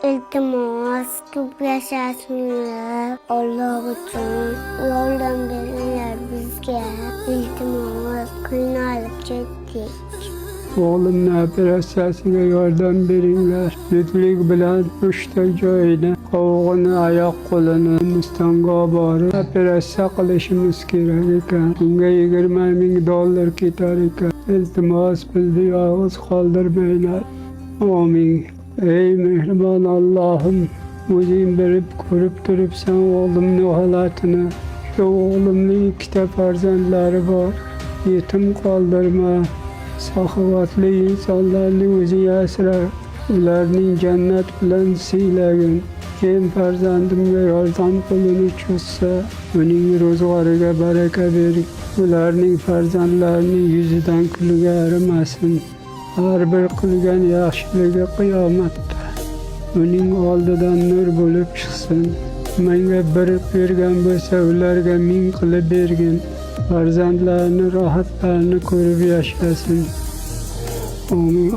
İltimos ko'p yashashinglar, Alloh uchun yordam beringlar bizga. İltimos qiynalib ketdik. Oğlumni operatsiyasiga yordam beringlar. Zudlik bilan 3ta joyini, qovog'ini, oyoq qo'lini Hindistonga borib operatsiya qilishimiz kerak ekan. Bunga $20,000 ketar ekan. Iltimos bizni yolg'iz qoldirmanglar. Amin. Ey mehribon Allohim, o'zing bilib ko'rib turibsan o'g'limni holatini. Shu o'g'limning 2ta farzandlari bor. Yetim qoldirma. Saxovatli insonlarni o'zing asra, ularning jannat bilan siylagin. Kim farzandimga yordam qo'lini cho'zsa, uning ro'zg'origa baraka bering. Ularning farzandlarining yuzidan kulgi arimasin. Har bir qilgan yaxshiligi qiyomatda uning oldidan nur bo'lib chiqsin. Menga bir bergan bo'lsa, ularga 1000 qilib bergin. Farzandlarni rohatlarini ko'rib yashasın. Amin.